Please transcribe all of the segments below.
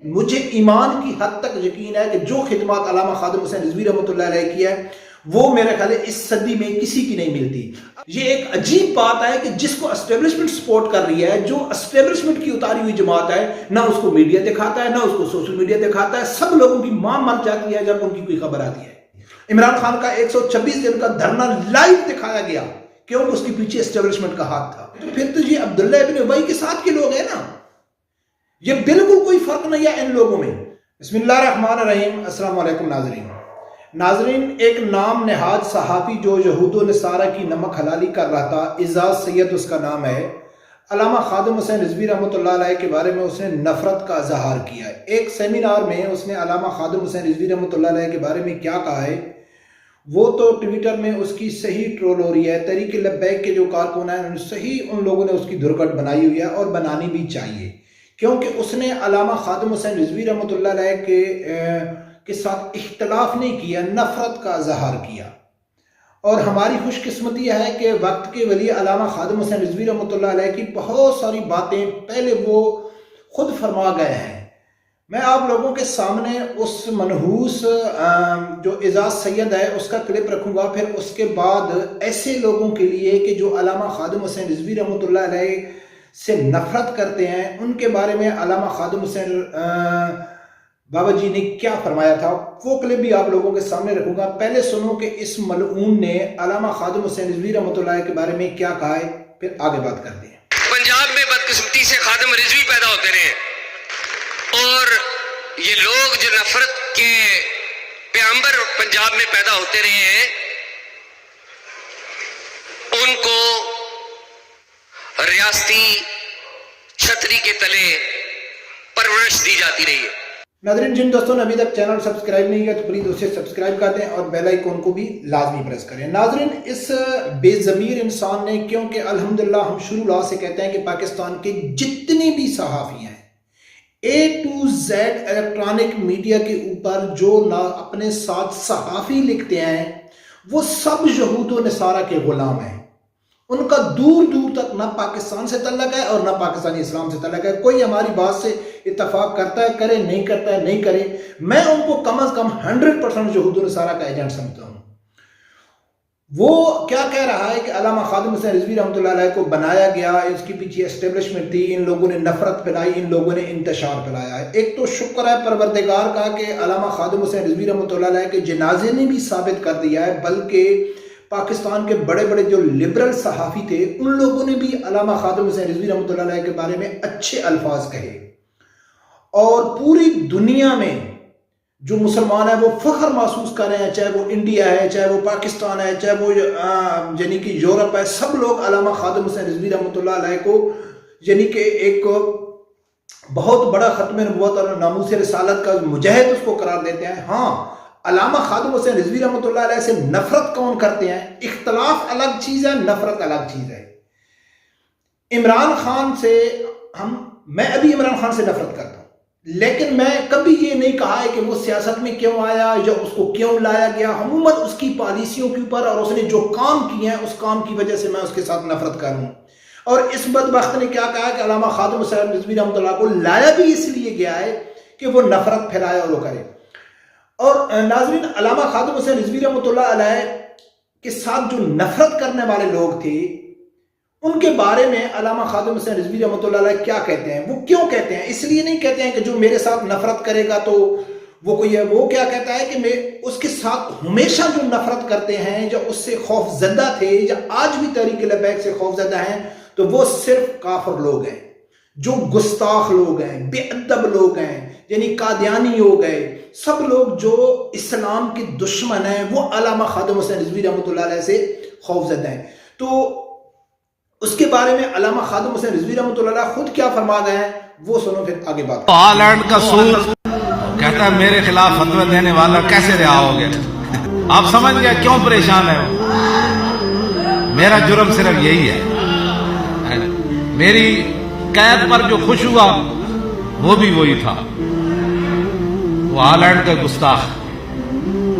مجھے ایمان کی حد تک یقین ہے کہ جو خدمات علامہ خادم حسین رضوی رحمۃ اللہ علیہ کی ہے وہ میرے خیال ہے اس صدی میں کسی کی نہیں ملتی۔ یہ ایک عجیب بات ہے کہ جس کو اسٹیبلشمنٹ سپورٹ کر رہی ہے، جو اسٹیبلشمنٹ کی اتاری ہوئی جماعت ہے، نہ اس کو میڈیا دکھاتا ہے، نہ اس کو سوشل میڈیا دکھاتا ہے، سب لوگوں کی ماں مر جاتی ہے جب ان کی کوئی خبر آتی ہے۔ عمران خان کا 126 دن کا دھرنا لائیو دکھایا گیا، کیوں؟ اس کے پیچھے اسٹیبلشمنٹ کا ہاتھ تھا۔ تو پھر تو یہ عبداللہ ابن ابی کے ساتھ کے لوگ ہیں نا، یہ بالکل کوئی فرق نہیں ہے ان لوگوں میں۔ بسم اللہ الرحمن الرحیم۔ السلام علیکم ناظرین، ایک نام نہاد صحافی جو یہود و نصارہ کی نمک حلالی کر رہا تھا، اعزاز سید اس کا نام ہے، علامہ خادم حسین رضوی رحمۃ اللہ علیہ کے بارے میں اس نے نفرت کا اظہار کیا ہے۔ ایک سیمینار میں اس نے علامہ خادم حسین رضوی رحمۃ اللہ علیہ کے بارے میں کیا کہا ہے، وہ تو ٹویٹر میں اس کی صحیح ٹرول ہو رہی ہے۔ تحریک لبیک کے جو کارکن ہیں صحیح ان لوگوں نے اس کی دھرکٹ بنائی ہوئی ہے اور بنانی بھی چاہیے، کیونکہ اس نے علامہ خادم حسین رضوی رحمۃ اللہ علیہ کے ساتھ اختلاف نہیں کیا، نفرت کا اظہار کیا۔ اور ہماری خوش قسمتی ہے کہ وقت کے ولی علامہ خادم حسین رضوی رحمۃ اللہ علیہ کی بہت ساری باتیں پہلے وہ خود فرما گئے ہیں۔ میں آپ لوگوں کے سامنے اس منحوس جو اعزاز سید ہے اس کا کلپ رکھوں گا، پھر اس کے بعد ایسے لوگوں کے لیے کہ جو علامہ خادم حسین رضوی رحمۃ اللہ علیہ سے نفرت کرتے ہیں، ان کے بارے میں علامہ خادم حسین بابا جی نے کیا فرمایا تھا، وہ کلپ بھی آپ لوگوں کے سامنے رکھوں گا۔ پہلے سنو کہ اس ملعون نے علامہ خادم حسین رضوی رحمۃ اللہ کے بارے میں کیا کہا ہے، پھر آگے بات کرتے ہیں۔ پنجاب میں بدقسمتی سے خادم رضوی پیدا ہوتے رہے، اور یہ لوگ جو نفرت کے پیغمبر پنجاب میں پیدا ہوتے رہے ہیں، ان کو ریاستی چھتری کے تلے پرورش دی جاتی رہی ہے۔ ناظرین، جن دوستوں نے ابھی تک چینل سبسکرائب نہیں کیا تو پلیز اسے سبسکرائب کر دیں اور بیل آئیکن کو بھی لازمی پریس کریں۔ ناظرین، اس بے ضمیر انسان نے، کیونکہ الحمدللہ ہم شروع سے کہتے ہیں کہ پاکستان کے جتنی بھی صحافی ہیں A to Z electronic media کے اوپر جو اپنے ساتھ صحافی لکھتے ہیں، وہ سب یہود و نصارہ کے غلام ہیں۔ ان کا دور دور تک نہ پاکستان سے تعلق ہے اور نہ پاکستانی اسلام سے تعلق ہے۔ کوئی ہماری بات سے اتفاق کرتا ہے کرے، نہیں کرتا ہے نہیں کرے، میں ان کو کم از کم 100% یہود و نصارہ کا ایجنٹ سمجھتا ہوں۔ وہ کیا کہہ رہا ہے کہ علامہ خادم حسین رضوی رحمۃ اللہ علیہ کو بنایا گیا، اس کی پیچھے اسٹیبلشمنٹ تھی، ان لوگوں نے نفرت پھیلائی، ان لوگوں نے انتشار پھیلایا ہے۔ ایک تو شکر ہے پروردگار کا کہ علامہ خادم حسین رضوی رحمۃ اللہ علیہ کے جنازے نے بھی ثابت کر دیا ہے، بلکہ پاکستان کے بڑے بڑے جو لبرل صحافی تھے ان لوگوں نے بھی علامہ خادم حسین رضوی رحمۃ اللہ علیہ کے بارے میں اچھے الفاظ کہے، اور پوری دنیا میں جو مسلمان ہیں وہ فخر محسوس کر رہے ہیں، چاہے وہ انڈیا ہے، چاہے وہ پاکستان ہے، چاہے وہ یعنی کہ یورپ ہے، سب لوگ علامہ خادم حسین رضوی رحمۃ اللہ علیہ کو یعنی کہ ایک بہت بڑا ختم نبوت اور ناموس رسالت کا مجاہد اس کو قرار دیتے ہیں۔ ہاں، علامہ خادم حسین رضوی رحمۃ اللہ علیہ سے نفرت کون کرتے ہیں؟ اختلاف الگ چیز ہے، نفرت الگ چیز ہے۔ عمران خان سے میں ابھی عمران خان سے نفرت کرتا ہوں، لیکن میں کبھی یہ نہیں کہا ہے کہ وہ سیاست میں کیوں آیا یا اس کو کیوں لایا گیا۔ عموماً اس کی پالیسیوں کے اوپر اور اس نے جو کام کیے ہیں اس کام کی وجہ سے میں اس کے ساتھ نفرت کروں۔ اور اس بدبخت نے کیا کہا کہ علامہ خادم حسین رضوی رحمۃ اللہ کو لایا بھی اس لیے گیا ہے کہ وہ نفرت پھیلائے اور وہ کرے۔ اور ناظرین، علامہ خادم حسین رضوی رحمۃ اللہ علیہ کے ساتھ جو نفرت کرنے والے لوگ تھے، ان کے بارے میں علامہ خادم حسین رضوی رحمۃ اللہ علیہ کیا کہتے ہیں؟ وہ کیوں کہتے ہیں؟ اس لیے نہیں کہتے ہیں کہ جو میرے ساتھ نفرت کرے گا تو وہ کوئی ہے۔ وہ کیا کہتا ہے کہ میں اس کے ساتھ ہمیشہ جو نفرت کرتے ہیں، جو اس سے خوف زدہ تھے یا آج بھی تحریک لبیک سے خوف زدہ ہیں، تو وہ صرف کافر لوگ ہیں، جو گستاخ لوگ ہیں، بے ادب لوگ ہیں، یعنی قادیانی ہو گئے، سب لوگ جو اسلام کے دشمن ہیں، وہ علامہ خادم حسین رضوی رحمۃ اللہ علیہ سے خوف زدہ ہیں۔ تو اس کے بارے میں علامہ خادم حسین رضوی رحمۃ اللہ علیہ خود کیا فرما گئے ہیں، وہ سنو پھر آگے بات۔ ہالینڈ کا سور کہتا ہے میرے خلاف فتوی دینے والا کیسے رہا ہو گیا؟ آپ سمجھ گئے کیوں پریشان ہے وہ؟ میرا جرم صرف یہی ہے، میری قید پر جو خوش ہوا وہ بھی وہی تھا، وہ ہالینڈ کا گستاخ،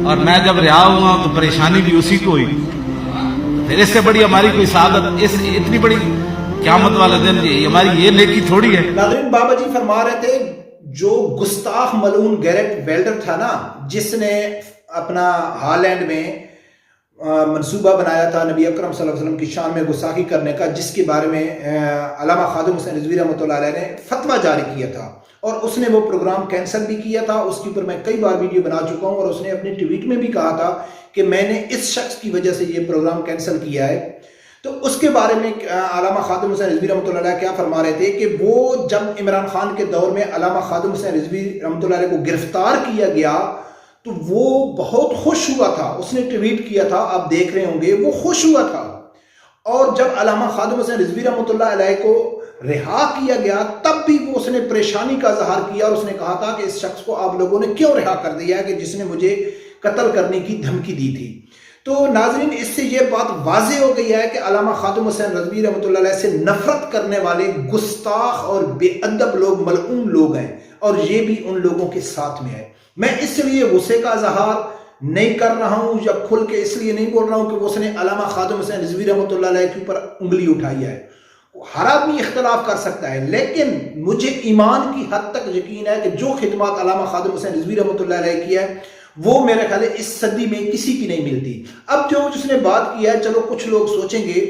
اور میں جب رہا ہوا تو پریشانی بھی اسی کو ہوئی۔ پھر اس سے بڑی ہماری کوئی سعادت، اس اتنی بڑی قیامت والا دن ہماری یہ نیکی تھوڑی ہے۔ ناظرین، بابا جی فرما رہے تھے جو گستاخ ملعون گیرٹ ویلڈر تھا نا، جس نے اپنا ہالینڈ میں منصوبہ بنایا تھا نبی اکرم صلی اللہ علیہ وسلم کی شان میں گستاخی کرنے کا، جس کے بارے میں علامہ خادم حسین رضوی رحمۃ اللہ علیہ نے فتویٰ جاری کیا تھا، اور اس نے وہ پروگرام کینسل بھی کیا تھا. اس کے اوپر میں کئی بار ویڈیو بنا چکا ہوں، اور اس نے اپنے ٹویٹ میں بھی کہا تھا کہ میں نے اس شخص کی وجہ سے یہ پروگرام کینسل کیا ہے. تو اس کے بارے میں علامہ خادم حسین رضوی رحمۃ اللہ علیہ کیا فرما رہے تھے کہ وہ جب عمران خان کے دور میں علامہ خادم حسین رضوی رحمۃ اللہ علیہ کو گرفتار کیا گیا تو وہ بہت خوش ہوا تھا. اس نے ٹویٹ کیا تھا، آپ دیکھ رہے ہوں گے، وہ خوش ہوا تھا. اور جب علامہ خادم حسین رضوی رحمۃ اللہ علیہ کو رہا کیا گیا تب بھی وہ اس نے پریشانی کا اظہار کیا، اور اس نے کہا تھا کہ اس شخص کو آپ لوگوں نے کیوں رہا کر دیا ہے کہ جس نے مجھے قتل کرنے کی دھمکی دی تھی. تو ناظرین، اس سے یہ بات واضح ہو گئی ہے کہ علامہ خادم حسین رضوی رحمۃ اللہ علیہ سے نفرت کرنے والے گستاخ اور بے ادب لوگ ملعون لوگ ہیں، اور یہ بھی ان لوگوں کے ساتھ میں ہے. میں اس لیے غصے کا اظہار نہیں کر رہا ہوں یا کھل کے اس لیے نہیں بول رہا ہوں کہ اس نے علامہ خادم حسین رضوی رحمۃ اللہ علیہ کے اوپر انگلی اٹھائی ہے. ہر آدمی اختلاف کر سکتا ہے، لیکن مجھے ایمان کی حد تک یقین ہے کہ جو خدمات علامہ خادم حسین رضوی رحمۃ اللہ علیہ کی ہے وہ میرے خیال ہے اس صدی میں کسی کی نہیں ملتی. اب جو جس نے بات کی ہے، چلو کچھ لوگ سوچیں گے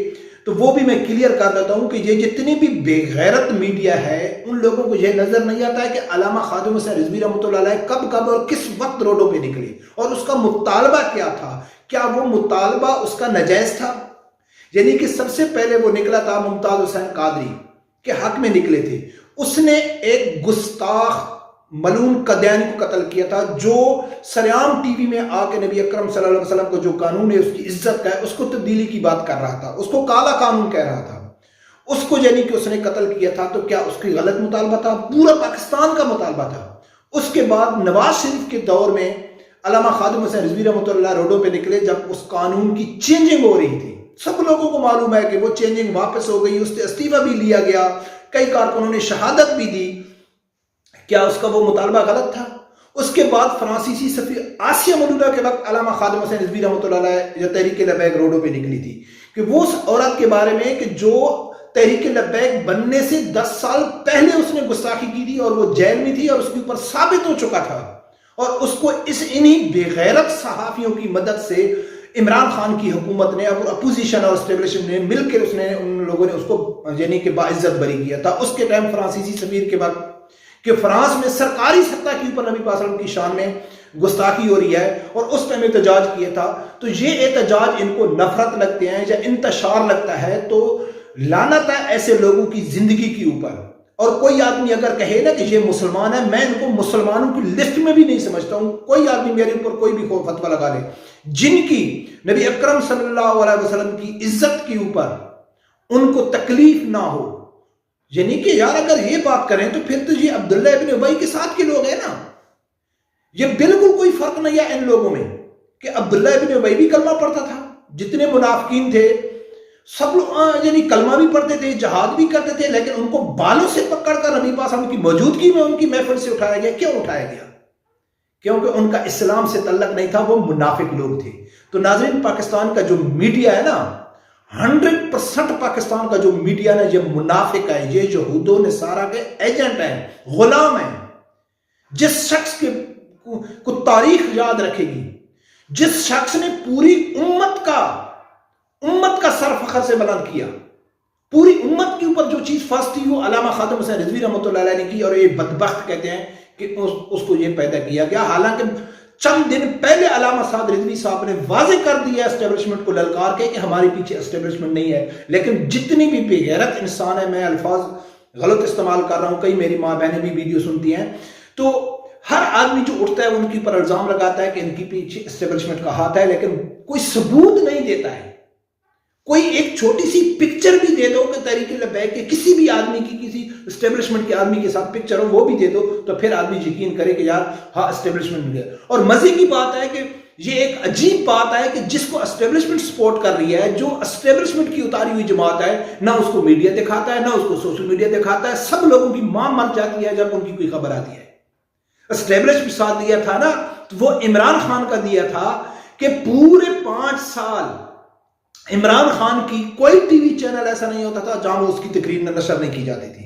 تو وہ بھی میں کلیئر کر دیتا ہوں کہ یہ جتنی بھی بے غیرت میڈیا ہے ان لوگوں کو یہ نظر نہیں آتا ہے کہ علامہ خادم حسین رضوی رحمۃ اللہ علیہ کب اور کس وقت روڈوں پہ نکلے، اور اس کا مطالبہ کیا تھا. کیا وہ مطالبہ اس کا ناجائز تھا؟ یعنی کہ سب سے پہلے وہ نکلا تھا ممتاز حسین قادری کے حق میں نکلے تھے. اس نے ایک گستاخ ملعون قدیانی کو قتل کیا تھا، جو سریعام ٹی وی میں آ کے نبی اکرم صلی اللہ علیہ وسلم کو جو قانون ہے اس کی عزت کا ہے اس کو تبدیلی کی بات کر رہا تھا، اس کو کالا قانون کہہ رہا تھا. اس کو یعنی کہ اس نے قتل کیا تھا. تو کیا اس کی غلط مطالبہ تھا؟ پورا پاکستان کا مطالبہ تھا. اس کے بعد نواز شریف کے دور میں علامہ خادم حسین رضوی رحمۃ اللہ روڈوں پہ نکلے جب اس قانون کی چینجنگ ہو رہی تھی. سب لوگوں کو معلوم ہے کہ وہ چینجنگ واپس ہو گئی، اس سے استعفیٰ بھی لیا گیا، کئی کارکنوں نے شہادت بھی دی. کیا اس کا وہ مطالبہ غلط تھا؟ اس کے بعد فرانسیسی سفیر آسیہ ملودہ کے وقت علامہ خادم حسین رضوی رحمۃ اللہ علیہ تحریک لبیک روڈوں پہ نکلی تھی کہ وہ اس عورت کے بارے میں کہ جو تحریک لبیک بننے سے 10 سال پہلے اس نے گستاخی کی تھی اور وہ جیل میں تھی اور اس کے اوپر ثابت ہو چکا تھا، اور اس کو انہی بے غیرت صحافیوں کی مدد سے عمران خان کی حکومت نے اور اپوزیشن اور اسٹیبلشمنٹ نے مل کے ان لوگوں نے اس کو یعنی کہ باعزت بری کیا تھا. اس کے ٹائم فرانسیسی سفیر کے وقت کہ فرانس میں سرکاری سطح کے اوپر نبی پاک صلی اللہ علیہ وسلم کی شان میں گستاخی ہو رہی ہے اور اس ٹائم احتجاج کیا تھا. تو یہ احتجاج ان کو نفرت لگتے ہیں یا انتشار لگتا ہے تو لعنت ہے ایسے لوگوں کی زندگی کے اوپر. اور کوئی آدمی اگر کہے نا کہ یہ مسلمان ہے، میں ان کو مسلمانوں کی لسٹ میں بھی نہیں سمجھتا ہوں. کوئی آدمی میرے اوپر کوئی بھی فتویٰ لگا لے، جن کی نبی اکرم صلی اللہ علیہ وسلم کی عزت کے اوپر ان کو تکلیف نہ ہو، یعنی کہ یار اگر یہ بات کریں تو پھر تو یہ عبداللہ ابن ابی کے ساتھ کے لوگ ہیں نا. یہ بالکل کوئی فرق نہیں ہے ان لوگوں میں کہ عبداللہ ابن ابی بھی کلمہ پڑھتا تھا، جتنے منافقین تھے سب لوگ یعنی کلمہ بھی پڑھتے تھے، جہاد بھی کرتے تھے، لیکن ان کو بالوں سے پکڑ کر نبی پاک صلی اللہ علیہ وسلم کی موجودگی میں ان کی محفل سے اٹھایا گیا. کیوں اٹھایا گیا؟ کیونکہ ان کا اسلام سے تعلق نہیں تھا، وہ منافق لوگ تھے. تو ناظرین، پاکستان کا جو میڈیا ہے نا، 100% پاکستان کا جو میڈیا نا یہ منافق ہے، یہ یہود و نصارہ کے ایجنٹ ہیں، غلام ہیں. جس شخص کو تاریخ یاد رکھے گی، جس شخص نے پوری امت کا سر فخر سے بلند کیا، پوری امت کے اوپر جو چیز فرض تھی وہ علامہ خادم حسین رضوی رحمۃ اللہ علیہ نے کی، اور یہ بدبخت کہتے ہیں کہ اس کو یہ پیدا کیا گیا. حالانکہ چند دن پہلے علامہ سعد رضوی صاحب نے واضح کر دیا اسٹیبلشمنٹ کو للکار کے کہ ہمارے پیچھے اسٹیبلشمنٹ نہیں ہے. لیکن جتنی بھی بے غیرت انسان ہے، میں الفاظ غلط استعمال کر رہا ہوں، کئی میری ماں بہنیں بھی ویڈیو سنتی ہیں، تو ہر آدمی جو اٹھتا ہے ان کے اوپر الزام لگاتا ہے کہ ان کی پیچھے اسٹیبلشمنٹ کا ہاتھ ہے، لیکن کوئی ثبوت نہیں دیتا ہے. کوئی ایک چھوٹی سی پکچر بھی دے دو کہ تحریک لبیک کے کسی بھی آدمی کی کسی اسٹیبلشمنٹ کے آدمی کے ساتھ پکچر ہو، وہ بھی دے دو تو پھر آدمی یقین کرے کہ یار ہاں اسٹیبلشمنٹ ہے. اور مزے کی بات ہے کہ یہ ایک عجیب بات ہے کہ جس کو اسٹیبلشمنٹ سپورٹ کر رہی ہے، جو اسٹیبلشمنٹ کی اتاری ہوئی جماعت ہے، نہ اس کو میڈیا دکھاتا ہے، نہ اس کو سوشل میڈیا دکھاتا ہے. سب لوگوں کی ماں مر جاتی ہے جب ان کی کوئی خبر آتی ہے. اسٹیبلشمنٹ ساتھ دیا تھا نا، تو وہ عمران خان کا دیا تھا کہ پورے 5 سال عمران خان کی کوئی ٹی وی چینل ایسا نہیں ہوتا تھا جہاں وہ اس کی تقریر نشر نہیں کی جاتی تھی.